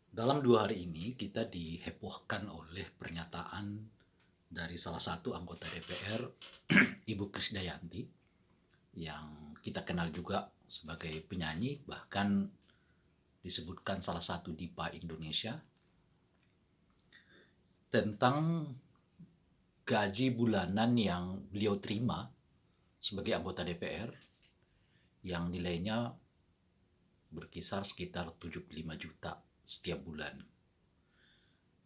Dalam 2 hari ini kita dihebohkan oleh pernyataan dari salah satu anggota DPR, Ibu Krisdayanti, yang kita kenal juga sebagai penyanyi, bahkan disebutkan salah satu diva Indonesia, tentang gaji bulanan yang beliau terima sebagai anggota DPR yang nilainya berkisar sekitar 75 juta setiap bulan.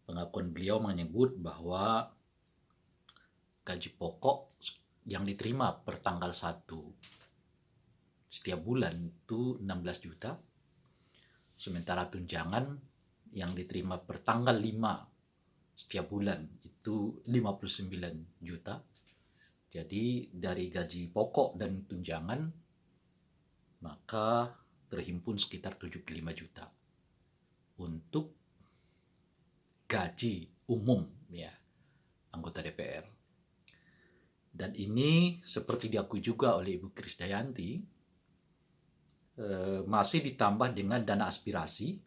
Pengakuan beliau menyebut bahwa gaji pokok yang diterima per tanggal 1 setiap bulan itu 16 juta, sementara tunjangan yang diterima per tanggal 5 setiap bulan itu 59 juta. Jadi dari gaji pokok dan tunjangan maka terhimpun sekitar 75 juta untuk gaji umum ya anggota DPR. Dan ini seperti diakui juga oleh Ibu Krisdayanti, masih ditambah dengan dana aspirasi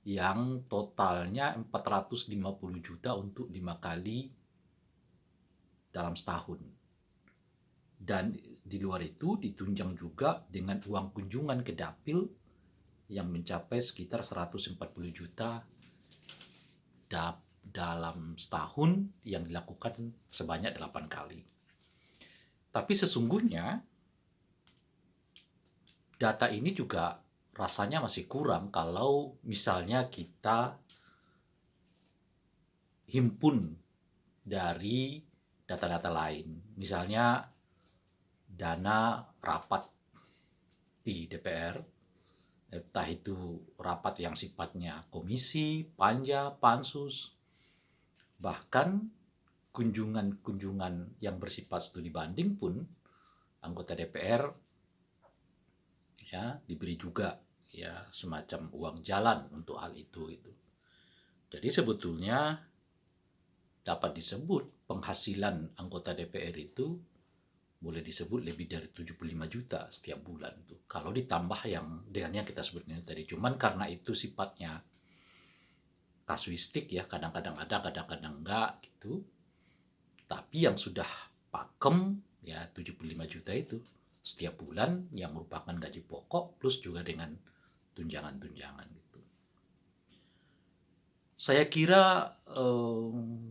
yang totalnya 450 juta untuk 5 kali dalam setahun. Dan di luar itu ditunjang juga dengan uang kunjungan ke dapil yang mencapai sekitar 140 juta dalam setahun yang dilakukan sebanyak 8 kali. Tapi sesungguhnya data ini juga rasanya masih kurang kalau misalnya kita himpun dari data-data lain. Misalnya dana rapat di DPR, entah itu rapat yang sifatnya komisi, panja, pansus, bahkan kunjungan-kunjungan yang bersifat studi banding pun anggota DPR ya diberi juga ya semacam uang jalan untuk hal itu gitu. Jadi sebetulnya dapat disebut penghasilan anggota DPR itu boleh disebut lebih dari 75 juta setiap bulan tuh. Kalau ditambah yang dengan yang kita sebutnya tadi, cuman karena itu sifatnya kasuistik ya, kadang-kadang ada, kadang-kadang enggak gitu. Tapi yang sudah pakem ya 75 juta itu setiap bulan yang merupakan gaji pokok plus juga dengan tunjangan-tunjangan gitu. Saya kira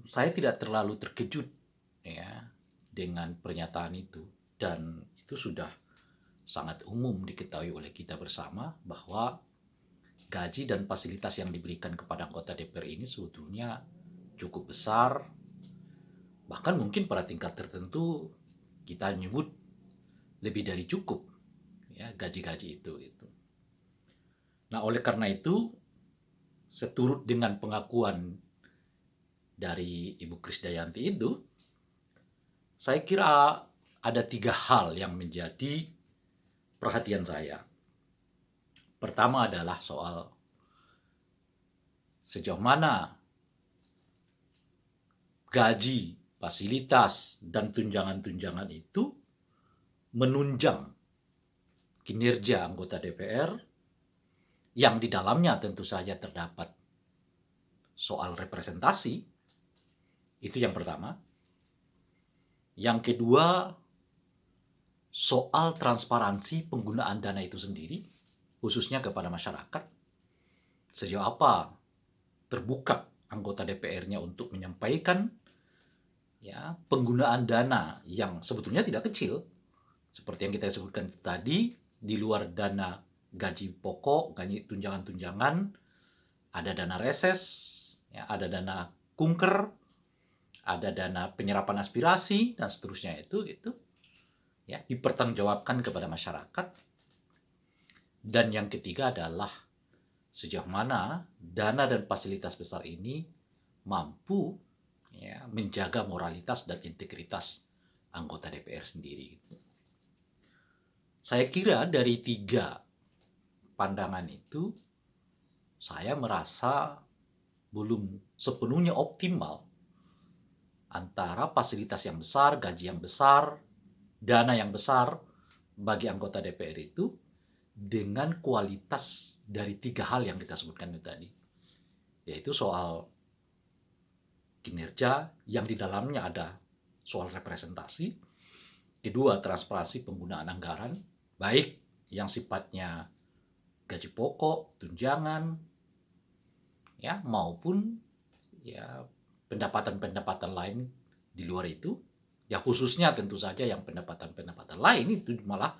saya tidak terlalu terkejut ya dengan pernyataan itu, dan itu sudah sangat umum diketahui oleh kita bersama bahwa gaji dan fasilitas yang diberikan kepada anggota DPR ini sebetulnya cukup besar, bahkan mungkin pada tingkat tertentu kita menyebut lebih dari cukup ya gaji-gaji itu gitu. Nah, oleh karena itu seturut dengan pengakuan dari Ibu Krisdayanti itu, saya kira ada 3 hal yang menjadi perhatian saya. Pertama adalah soal sejauh mana gaji, fasilitas, dan tunjangan-tunjangan itu menunjang kinerja anggota DPR yang di dalamnya tentu saja terdapat soal representasi. Itu yang pertama. Yang kedua, soal transparansi penggunaan dana itu sendiri, khususnya kepada masyarakat. Sejauh apa terbuka anggota DPR-nya untuk menyampaikan ya penggunaan dana yang sebetulnya tidak kecil, seperti yang kita sebutkan tadi, di luar dana gaji pokok, gaji tunjangan-tunjangan, ada dana reses, ya, ada dana kunker, ada dana penyerapan aspirasi dan seterusnya itu gitu ya dipertanggungjawabkan kepada masyarakat. Dan yang ketiga adalah sejauh mana dana dan fasilitas besar ini mampu ya, menjaga moralitas dan integritas anggota DPR sendiri. Saya kira dari 3 pandangan itu, saya merasa belum sepenuhnya optimal antara fasilitas yang besar, gaji yang besar, dana yang besar bagi anggota DPR itu dengan kualitas dari 3 hal yang kita sebutkan itu tadi. yaitu soal kinerja yang di dalamnya ada soal representasi. Kedua, transparansi penggunaan anggaran, baik yang sifatnya gaji pokok, tunjangan, ya maupun ya pendapatan-pendapatan lain di luar itu. Ya khususnya tentu saja yang pendapatan-pendapatan lain itu malah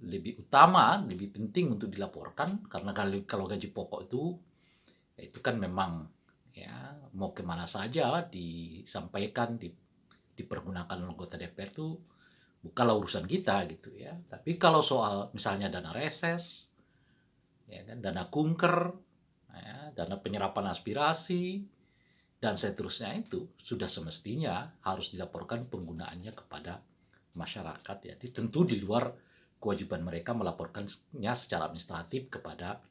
lebih utama, lebih penting untuk dilaporkan, karena kalau gaji pokok itu kan memang ya mau kemana saja disampaikan, dipergunakan anggota DPR itu bukanlah urusan kita gitu ya. Tapi kalau soal misalnya dana reses, ya kan, dana kunker, ya, dana penyerapan aspirasi, dan seterusnya itu sudah semestinya harus dilaporkan penggunaannya kepada masyarakat ya. Jadi tentu di luar kewajiban mereka melaporkannya secara administratif kepada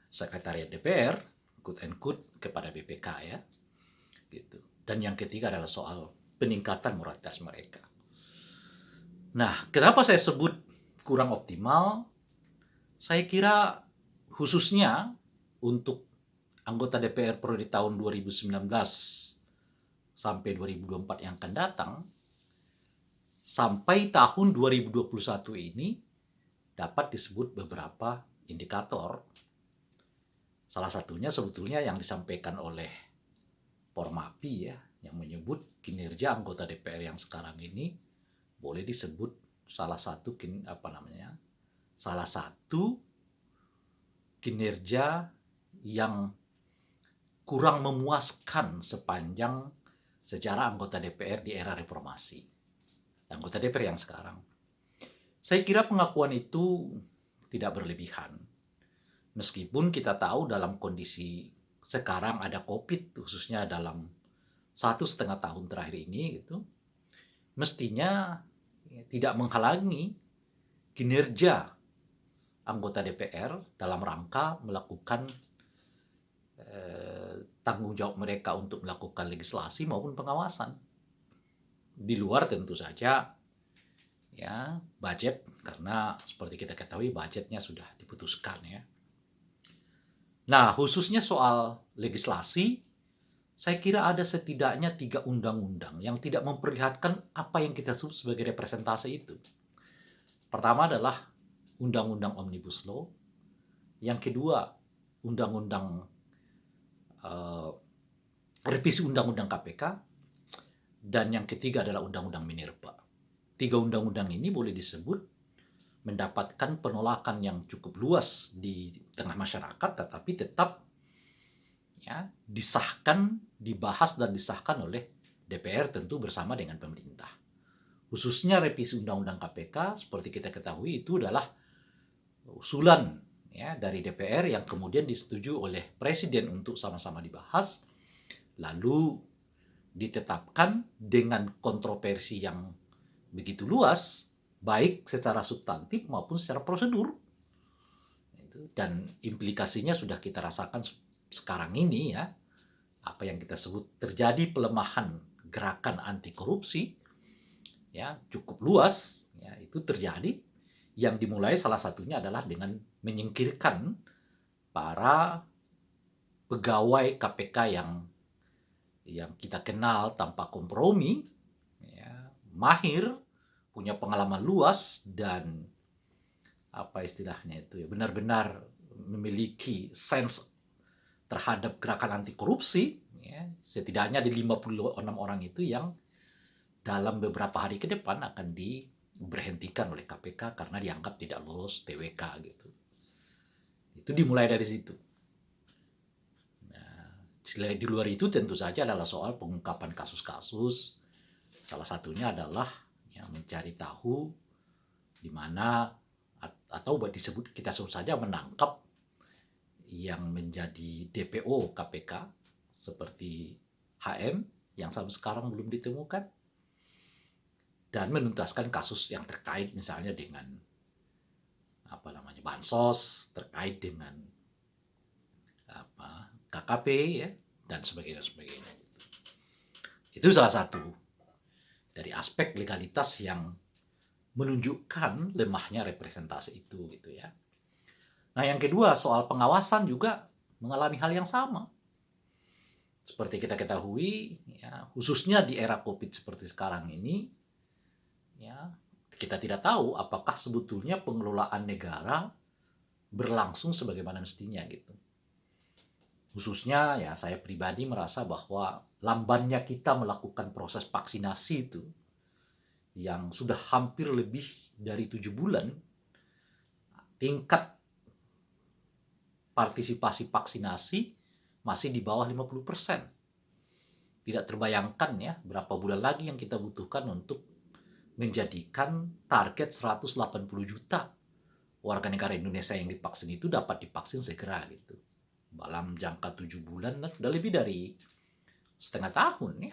sekretariat DPR, quote and quote kepada BPK ya, gitu. Dan yang ketiga adalah soal peningkatan moralitas mereka. Nah, kenapa saya sebut kurang optimal? Saya kira khususnya untuk anggota DPR periode tahun 2019 sampai 2024 yang akan datang, sampai tahun 2021 ini dapat disebut beberapa indikator. Salah satunya sebetulnya yang disampaikan oleh Formapi ya, yang menyebut kinerja anggota DPR yang sekarang ini boleh disebut salah satu kinerja yang kurang memuaskan sepanjang sejarah anggota DPR di era reformasi. Anggota DPR yang sekarang. Saya kira pengakuan itu tidak berlebihan. Meskipun kita tahu dalam kondisi sekarang ada COVID, khususnya dalam 1,5 tahun terakhir ini, gitu, mestinya tidak menghalangi kinerja anggota DPR dalam rangka melakukan tanggung jawab mereka untuk melakukan legislasi maupun pengawasan. Di luar tentu saja ya budget, karena seperti kita ketahui budgetnya sudah diputuskan ya. Nah, khususnya soal legislasi, saya kira ada setidaknya 3 undang-undang yang tidak memperlihatkan apa yang kita sebut sebagai representasi itu. Pertama adalah Undang-Undang Omnibus Law. Yang kedua, revisi Undang-Undang KPK. Dan yang ketiga adalah Undang-Undang Minerba. 3 undang-undang ini boleh disebut mendapatkan penolakan yang cukup luas di tengah masyarakat, tetapi tetap ya dibahas dan disahkan oleh DPR tentu bersama dengan pemerintah. Khususnya revisi Undang-Undang KPK, seperti kita ketahui itu adalah usulan ya dari DPR yang kemudian disetujui oleh Presiden untuk sama-sama dibahas, lalu ditetapkan dengan kontroversi yang begitu luas, baik secara substantif maupun secara prosedur. Dan implikasinya sudah kita rasakan sekarang ini ya, apa yang kita sebut terjadi pelemahan gerakan anti korupsi ya cukup luas ya, itu terjadi, yang dimulai salah satunya adalah dengan menyingkirkan para pegawai KPK yang kita kenal tanpa kompromi ya, mahir, punya pengalaman luas, dan apa istilahnya itu ya, benar-benar memiliki sense terhadap gerakan anti korupsi ya. Setidaknya ada 56 orang itu yang dalam beberapa hari ke depan akan diberhentikan oleh KPK karena dianggap tidak lolos TWK gitu. Itu dimulai dari situ. Nah, di luar itu tentu saja adalah soal pengungkapan kasus-kasus. Salah satunya adalah yang mencari tahu di mana atau kita sebut saja menangkap yang menjadi DPO KPK seperti HM yang sampai sekarang belum ditemukan, dan menuntaskan kasus yang terkait misalnya dengan bansos, terkait dengan KKP ya, dan sebagainya. Itu salah satu dari aspek legalitas yang menunjukkan lemahnya representasi itu gitu ya. Nah, yang kedua soal pengawasan juga mengalami hal yang sama. Seperti kita ketahui, ya, khususnya di era COVID seperti sekarang ini, ya, kita tidak tahu apakah sebetulnya pengelolaan negara berlangsung sebagaimana mestinya gitu. Khususnya ya saya pribadi merasa bahwa lambannya kita melakukan proses vaksinasi itu yang sudah hampir lebih dari 7 bulan, tingkat partisipasi vaksinasi masih di bawah 50%. Tidak terbayangkan ya berapa bulan lagi yang kita butuhkan untuk menjadikan target 180 juta warga negara Indonesia yang divaksin itu dapat divaksin segera gitu. Dalam jangka 7 bulan, sudah lebih dari setengah tahun ya.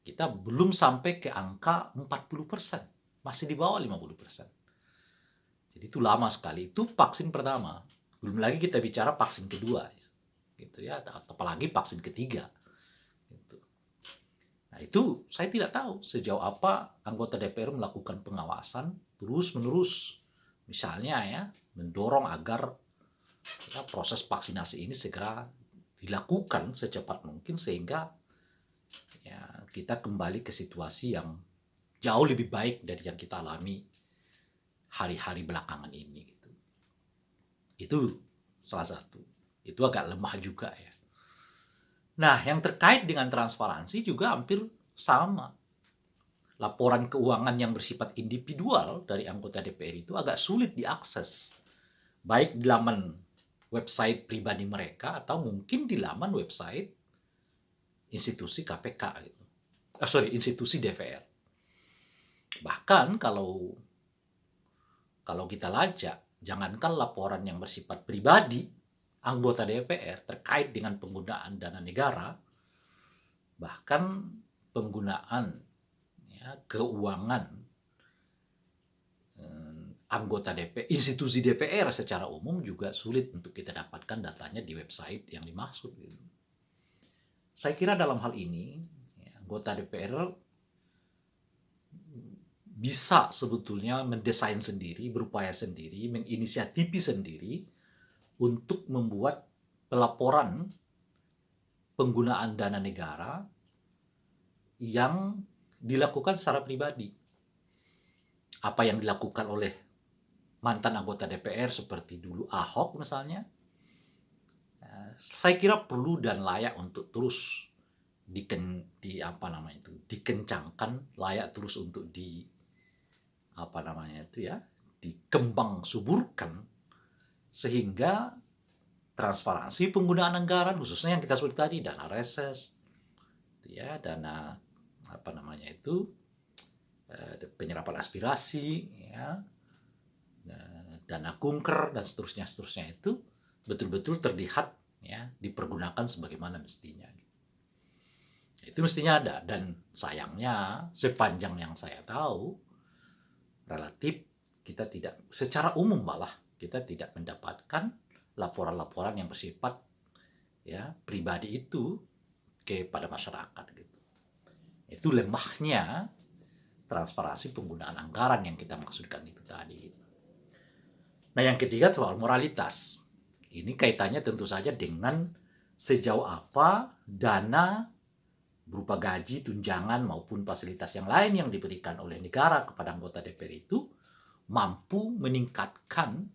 Kita belum sampai ke angka 40%, masih di bawah 50%. Jadi itu lama sekali. Itu vaksin pertama. Belum lagi kita bicara vaksin kedua, gitu ya. Apalagi vaksin ketiga. Gitu. Nah itu saya tidak tahu sejauh apa anggota DPR melakukan pengawasan terus-menerus. Misalnya ya, mendorong agar ya, proses vaksinasi ini segera dilakukan secepat mungkin sehingga ya, kita kembali ke situasi yang jauh lebih baik dari yang kita alami hari-hari belakangan ini. Gitu. Itu salah satu. Itu agak lemah juga ya. Nah, yang terkait dengan transparansi juga hampir sama. Laporan keuangan yang bersifat individual dari anggota DPR itu agak sulit diakses. Baik di laman website pribadi mereka atau mungkin di laman website institusi KPK gitu. Institusi DPR. Bahkan kalau kita lacak, jangankan laporan yang bersifat pribadi anggota DPR terkait dengan penggunaan dana negara, bahkan penggunaan ya, keuangan anggota DPR, institusi DPR secara umum juga sulit untuk kita dapatkan datanya di website yang dimaksud. Gitu. Saya kira dalam hal ini ya, anggota DPR bisa sebetulnya mendesain sendiri, berupaya sendiri, menginisiatifi sendiri untuk membuat pelaporan penggunaan dana negara yang dilakukan secara pribadi. Apa yang dilakukan oleh mantan anggota DPR seperti dulu Ahok misalnya, saya kira perlu dan layak untuk terus dikencangkan, layak terus untuk dikembang suburkan sehingga transparansi penggunaan anggaran khususnya yang kita sebut tadi dana reses, ya dana penyerapan aspirasi, ya dana kunker dan seterusnya itu betul-betul terlihat ya dipergunakan sebagaimana mestinya. Itu mestinya ada dan sayangnya sepanjang yang saya tahu relatif kita tidak secara umum malah kita tidak mendapatkan laporan-laporan yang bersifat ya pribadi itu kepada masyarakat gitu. Itu lemahnya transparansi penggunaan anggaran yang kita maksudkan itu tadi gitu. Nah, yang ketiga soal moralitas. Ini kaitannya tentu saja dengan sejauh apa dana berupa gaji, tunjangan maupun fasilitas yang lain yang diberikan oleh negara kepada anggota DPR itu mampu meningkatkan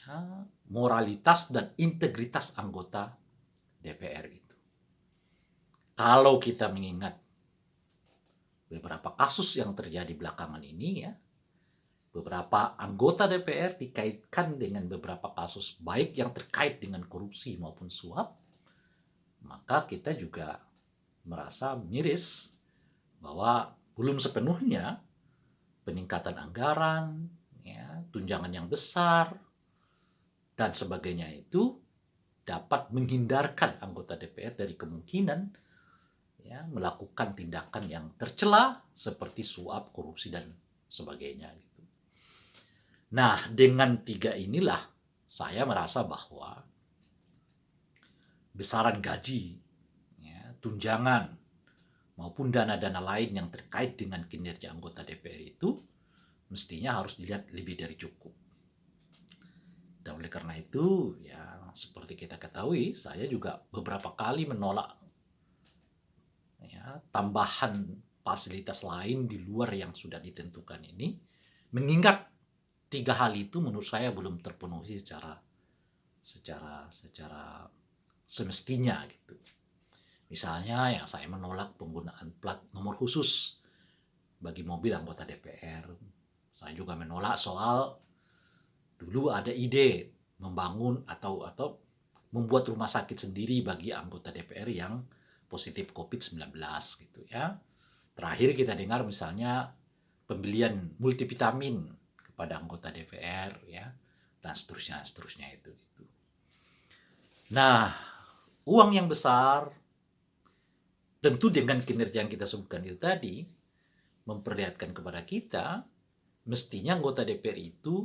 ya, moralitas dan integritas anggota DPR itu. Kalau kita mengingat beberapa kasus yang terjadi belakangan ini ya, beberapa anggota DPR dikaitkan dengan beberapa kasus baik yang terkait dengan korupsi maupun suap, maka kita juga merasa miris bahwa belum sepenuhnya peningkatan anggaran, ya, tunjangan yang besar, dan sebagainya itu dapat menghindarkan anggota DPR dari kemungkinan ya, melakukan tindakan yang tercela seperti suap, korupsi, dan sebagainya. Gitu. Nah, dengan tiga inilah saya merasa bahwa besaran gaji, ya, tunjangan, maupun dana-dana lain yang terkait dengan kinerja anggota DPR itu mestinya harus dilihat lebih dari cukup. Dan oleh karena itu, ya seperti kita ketahui, saya juga beberapa kali menolak ya, tambahan fasilitas lain di luar yang sudah ditentukan ini, mengingat tiga hal itu menurut saya belum terpenuhi secara semestinya gitu. Misalnya yang saya menolak penggunaan plat nomor khusus bagi mobil anggota DPR. Saya juga menolak soal dulu ada ide membangun atau membuat rumah sakit sendiri bagi anggota DPR yang positif COVID-19 gitu ya. Terakhir kita dengar misalnya pembelian multivitamin kepada anggota DPR ya, dan seterusnya itu. Nah, uang yang besar tentu dengan kinerja yang kita sebutkan itu tadi memperlihatkan kepada kita mestinya anggota DPR itu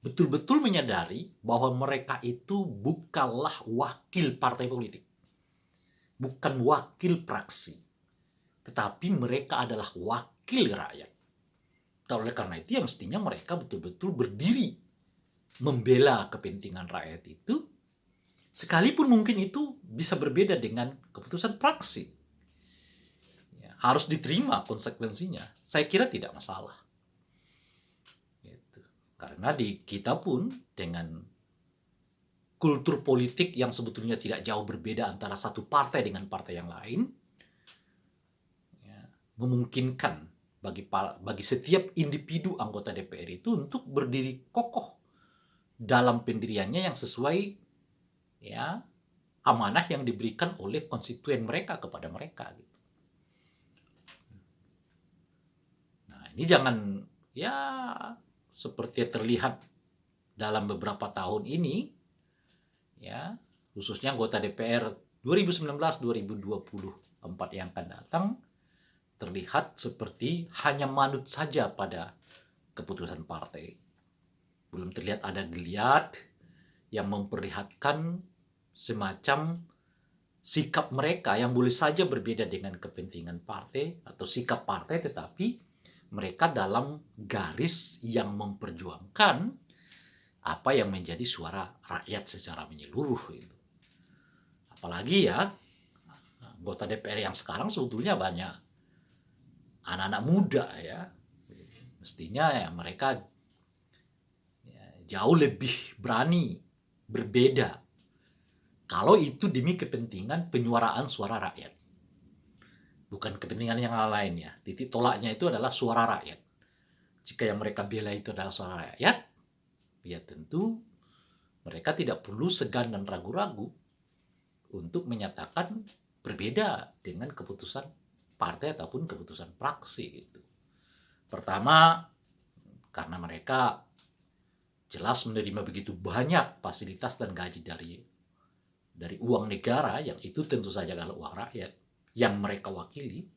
betul-betul menyadari bahwa mereka itu bukanlah wakil partai politik, bukan wakil praksi, tetapi mereka adalah wakil rakyat. Dan oleh karena itu ya mestinya mereka betul-betul berdiri membela kepentingan rakyat itu, sekalipun mungkin itu bisa berbeda dengan keputusan praksi. Ya, harus diterima konsekuensinya. Saya kira tidak masalah. Gitu. Karena di kita pun dengan kultur politik yang sebetulnya tidak jauh berbeda antara satu partai dengan partai yang lain, ya, memungkinkan bagi setiap individu anggota DPR itu untuk berdiri kokoh dalam pendiriannya yang sesuai ya amanah yang diberikan oleh konstituen mereka kepada mereka gitu. Nah, ini jangan ya seperti terlihat dalam beberapa tahun ini ya, khususnya anggota DPR 2019-2024 yang akan datang terlihat seperti hanya manut saja pada keputusan partai. Belum terlihat ada geliat yang memperlihatkan semacam sikap mereka yang boleh saja berbeda dengan kepentingan partai atau sikap partai, tetapi mereka dalam garis yang memperjuangkan apa yang menjadi suara rakyat secara menyeluruh itu. Apalagi ya anggota DPR yang sekarang sebetulnya banyak anak-anak muda ya, mestinya ya mereka ya, jauh lebih berani berbeda kalau itu demi kepentingan penyuaraan suara rakyat, bukan kepentingan yang lain ya. Titik tolaknya itu adalah suara rakyat. Jika yang mereka bela itu adalah suara rakyat, ya tentu mereka tidak perlu segan dan ragu-ragu untuk menyatakan berbeda dengan keputusan partai ataupun keputusan praksi gitu. Pertama, karena mereka jelas menerima begitu banyak fasilitas dan gaji dari uang negara yang itu tentu saja adalah uang rakyat yang mereka wakili.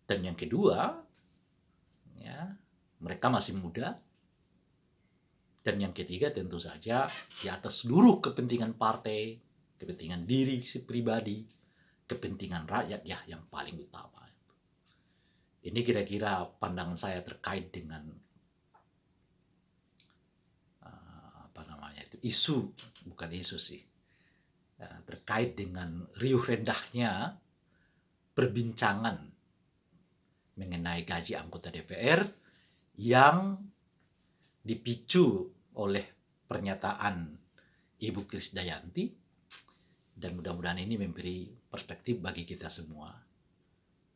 Dan yang kedua, ya, mereka masih muda. Dan yang ketiga tentu saja di atas seluruh kepentingan partai, kepentingan diri pribadi, kepentingan rakyat ya yang paling utama. Ini kira-kira pandangan saya terkait dengan isu, bukan isu sih, terkait dengan riuh rendahnya perbincangan mengenai gaji anggota DPR yang dipicu oleh pernyataan Ibu Krisdayanti, dan mudah-mudahan ini memberi perspektif bagi kita semua.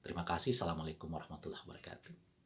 Terima kasih. Assalamualaikum warahmatullahi wabarakatuh.